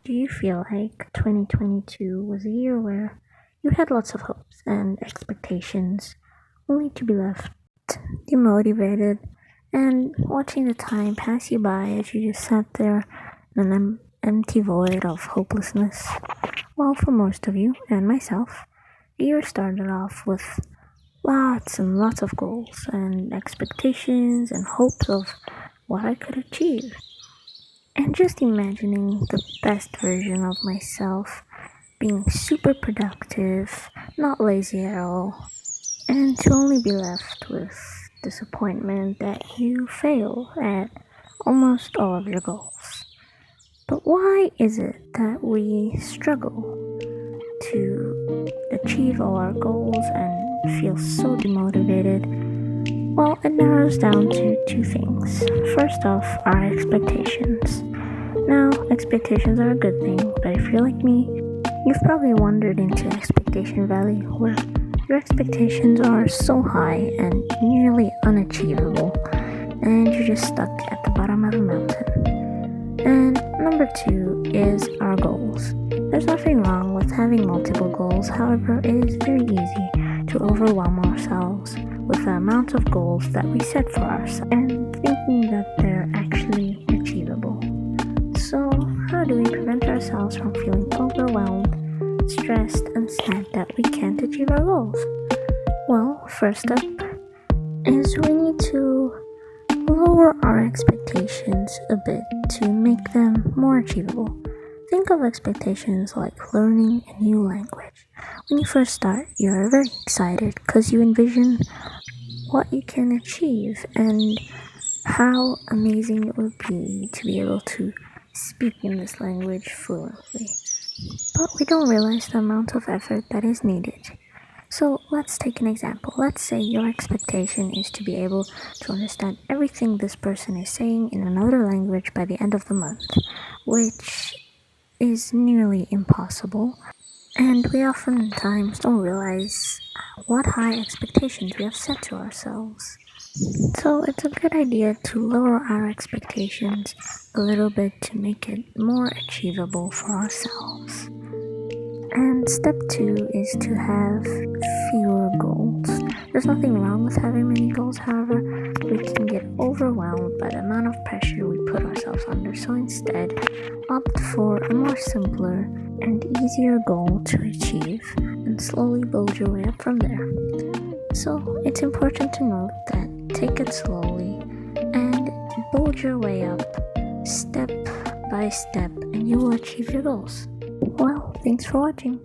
Do you feel like 2022 was a year where you had lots of hopes and expectations, only to be left demotivated and watching the time pass you by as you just sat there in an empty void of hopelessness? Well, for most of you, and myself, the year started off with lots and lots of goals and expectations and hopes of what I could achieve. And just imagining the best version of myself being super productive, not lazy at all, and to only be left with disappointment that you fail at almost all of your goals. But why is it that we struggle to achieve all our goals and feel so demotivated? Well, it narrows down to two things. First off, our expectations. Now, expectations are a good thing, but if you're like me, you've probably wandered into expectation valley where your expectations are so high and nearly unachievable, and you're just stuck at the bottom of a mountain. And number two is our goals. There's nothing wrong with having multiple goals, however, it is very easy to overwhelm ourselves with the amount of goals that we set for ourselves and thinking that they're actually achievable. So, how do we prevent ourselves from feeling overwhelmed, stressed, and sad that we can't achieve our goals? Well, first up is we need to lower our expectations a bit to make them more achievable. Think of expectations like learning a new language. When you first start, you're very excited because you envision what you can achieve and how amazing it would be to be able to speak in this language fluently. But we don't realize the amount of effort that is needed. So let's take an example. Let's say your expectation is to be able to understand everything this person is saying in another language by the end of the month, which is nearly impossible. And we oftentimes don't realize what high expectations we have set to ourselves. So it's a good idea to lower our expectations a little bit to make it more achievable for ourselves. And step two is to have fewer goals. There's nothing wrong with having many goals, however, we can get overwhelmed by the amount of pressure we put ourselves under. So instead, opt for a more simpler and easier goal to achieve and slowly build your way up from there. So it's important to note that take it slowly and build your way up step by step and you will achieve your goals. Well, thanks for watching.